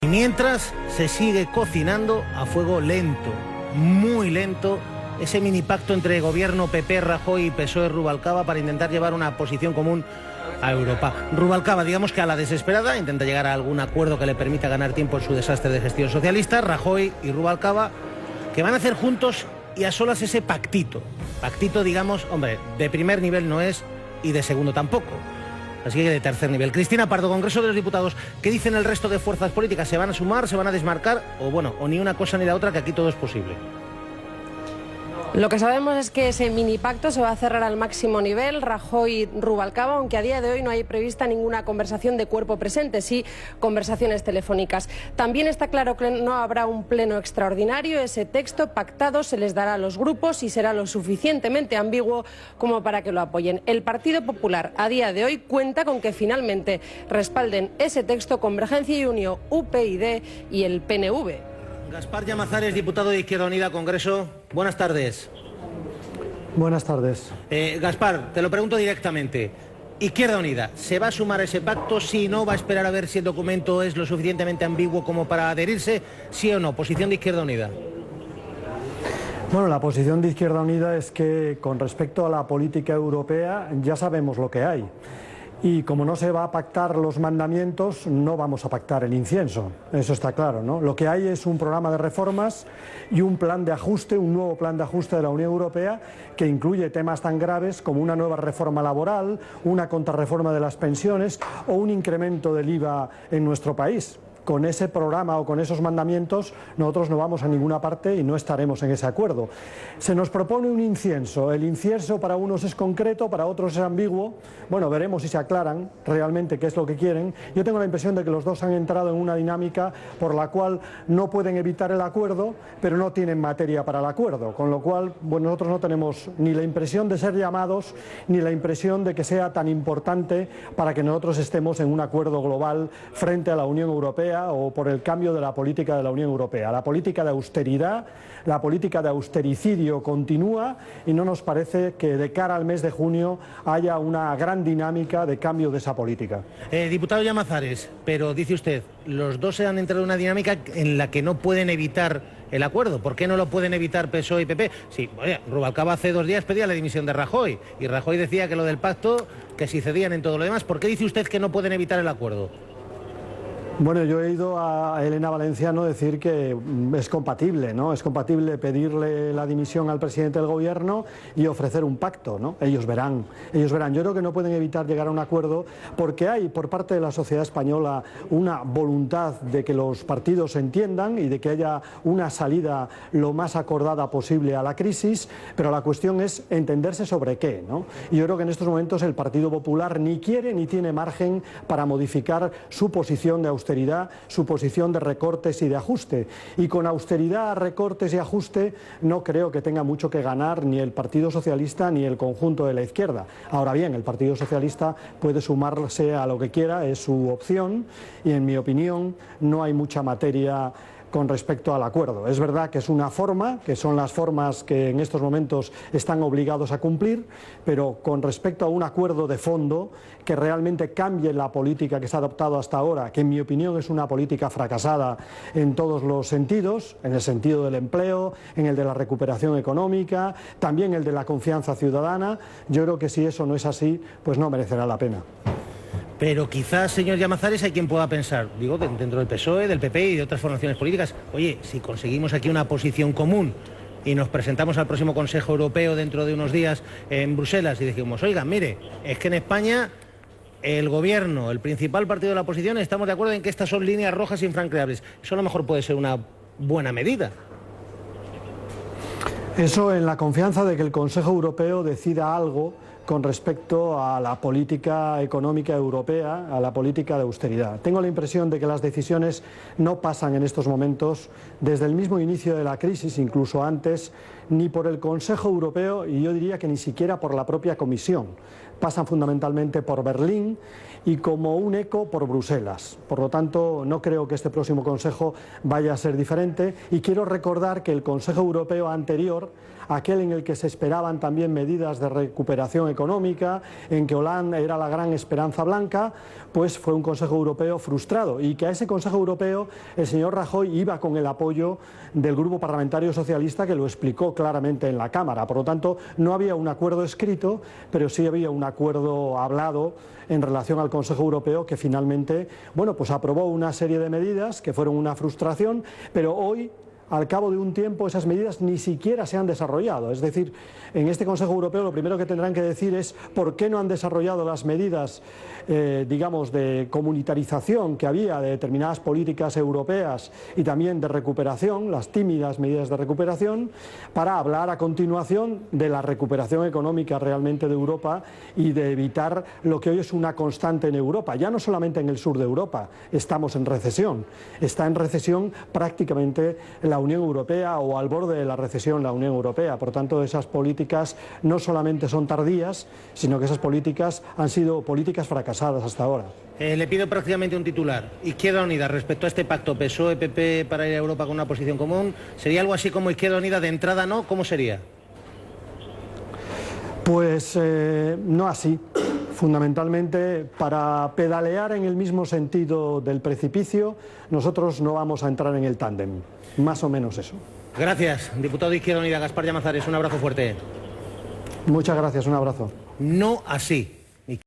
Y mientras se sigue cocinando a fuego lento, muy lento, ese mini pacto entre gobierno PP, Rajoy y PSOE Rubalcaba para intentar llevar una posición común a Europa. Rubalcaba, digamos que a la desesperada, intenta llegar a algún acuerdo que le permita ganar tiempo en su desastre de gestión socialista. Rajoy y Rubalcaba, que van a hacer juntos y a solas ese pactito. Pactito, digamos, hombre, de primer nivel no es y de segundo tampoco. Así que de tercer nivel. Cristina Pardo, Congreso de los Diputados, ¿qué dicen el resto de fuerzas políticas? ¿Se van a sumar, se van a desmarcar? O bueno, o ni una cosa ni la otra, que aquí todo es posible. Lo que sabemos es que ese mini pacto se va a cerrar al máximo nivel, Rajoy y Rubalcaba, aunque a día de hoy no hay prevista ninguna conversación de cuerpo presente, sí conversaciones telefónicas. También está claro que no habrá un pleno extraordinario. Ese texto pactado se les dará a los grupos y será lo suficientemente ambiguo como para que lo apoyen. El Partido Popular a día de hoy cuenta con que finalmente respalden ese texto Convergencia y Unió, UPyD y el PNV. Gaspar Llamazares, diputado de Izquierda Unida, Congreso. Buenas tardes. Buenas tardes. Gaspar, te lo pregunto directamente. Izquierda Unida, ¿se va a sumar a ese pacto? Si no, ¿va a esperar a ver si el documento es lo suficientemente ambiguo como para adherirse? ¿Sí o no? Posición de Izquierda Unida. Bueno, la posición de Izquierda Unida es que con respecto a la política europea ya sabemos lo que hay. Y como no se va a pactar los mandamientos, no vamos a pactar el incienso. Eso está claro, ¿no? Lo que hay es un programa de reformas y un plan de ajuste, un nuevo plan de ajuste de la Unión Europea que incluye temas tan graves como una nueva reforma laboral, una contrarreforma de las pensiones o un incremento del IVA en nuestro país. Con ese programa o con esos mandamientos nosotros no vamos a ninguna parte y no estaremos en ese acuerdo. Se nos propone un incienso. El incienso para unos es concreto, para otros es ambiguo. Bueno, veremos si se aclaran realmente qué es lo que quieren. Yo tengo la impresión de que los dos han entrado en una dinámica por la cual no pueden evitar el acuerdo, pero no tienen materia para el acuerdo. Con lo cual, bueno, nosotros no tenemos ni la impresión de ser llamados, ni la impresión de que sea tan importante para que nosotros estemos en un acuerdo global frente a la Unión Europea o por el cambio de la política de la Unión Europea. La política de austeridad, la política de austericidio continúa y no nos parece que de cara al mes de junio haya una gran dinámica de cambio de esa política. Diputado Llamazares, pero dice usted, los dos se han entrado en una dinámica en la que no pueden evitar el acuerdo. ¿Por qué no lo pueden evitar PSOE y PP? Sí, oye, Rubalcaba hace 2 días pedía la dimisión de Rajoy y Rajoy decía que lo del pacto, que si cedían en todo lo demás. ¿Por qué dice usted que no pueden evitar el acuerdo? Bueno, yo he oído a Elena Valenciano decir que es compatible, ¿no? Es compatible pedirle la dimisión al presidente del gobierno y ofrecer un pacto, ¿no? Ellos verán, ellos verán. Yo creo que no pueden evitar llegar a un acuerdo porque hay por parte de la sociedad española una voluntad de que los partidos se entiendan y de que haya una salida lo más acordada posible a la crisis, pero la cuestión es entenderse sobre qué, ¿no? Y yo creo que en estos momentos el Partido Popular ni quiere ni tiene margen para modificar su posición de austeridad, su posición de recortes y de ajuste. Y con austeridad, recortes y ajuste no creo que tenga mucho que ganar ni el Partido Socialista ni el conjunto de la izquierda. Ahora bien, el Partido Socialista puede sumarse a lo que quiera, es su opción y en mi opinión no hay mucha materia con respecto al acuerdo. Es verdad que es una forma, que son las formas que en estos momentos están obligados a cumplir, pero con respecto a un acuerdo de fondo que realmente cambie la política que se ha adoptado hasta ahora, que en mi opinión es una política fracasada en todos los sentidos, en el sentido del empleo, en el de la recuperación económica, también el de la confianza ciudadana, yo creo que si eso no es así, pues no merecerá la pena. Pero quizás, señor Llamazares, hay quien pueda pensar, digo, dentro del PSOE, del PP y de otras formaciones políticas, oye, si conseguimos aquí una posición común y nos presentamos al próximo Consejo Europeo dentro de unos días en Bruselas y decimos, oiga, mire, es que en España el gobierno, el principal partido de la oposición, estamos de acuerdo en que estas son líneas rojas infranqueables. Eso a lo mejor puede ser una buena medida. Eso en la confianza de que el Consejo Europeo decida algo con respecto a la política económica europea, a la política de austeridad. Tengo la impresión de que las decisiones no pasan en estos momentos, desde el mismo inicio de la crisis, incluso antes, ni por el Consejo Europeo y yo diría que ni siquiera por la propia Comisión. Pasan fundamentalmente por Berlín y como un eco por Bruselas. Por lo tanto, no creo que este próximo Consejo vaya a ser diferente y quiero recordar que el Consejo Europeo anterior, aquel en el que se esperaban también medidas de recuperación económica, en que Hollande era la gran esperanza blanca, pues fue un Consejo Europeo frustrado, y que a ese Consejo Europeo el señor Rajoy iba con el apoyo del Grupo Parlamentario Socialista, que lo explicó claramente en la Cámara. Por lo tanto, no había un acuerdo escrito, pero sí había un acuerdo hablado en relación al Consejo Europeo, que finalmente, bueno, pues aprobó una serie de medidas que fueron una frustración, pero hoy, al cabo de un tiempo, esas medidas ni siquiera se han desarrollado. Es decir, en este Consejo Europeo lo primero que tendrán que decir es por qué no han desarrollado las medidas, digamos, de comunitarización que había de determinadas políticas europeas y también de recuperación, las tímidas medidas de recuperación, para hablar a continuación de la recuperación económica realmente de Europa y de evitar lo que hoy es una constante en Europa. Ya no solamente en el sur de Europa estamos en recesión, está en recesión prácticamente la Unión Europea, o al borde de la recesión la Unión Europea. Por tanto, esas políticas no solamente son tardías, sino que esas políticas han sido políticas fracasadas hasta ahora. Le pido prácticamente un titular. Izquierda Unida, respecto a este pacto PSOE-PP para ir a Europa con una posición común, ¿sería algo así como Izquierda Unida de entrada no? ¿Cómo sería? Pues no así. Fundamentalmente, para pedalear en el mismo sentido del precipicio, nosotros no vamos a entrar en el tándem. Más o menos eso. Gracias, diputado de Izquierda Unida, Gaspar Llamazares. Un abrazo fuerte. Muchas gracias, un abrazo. No así.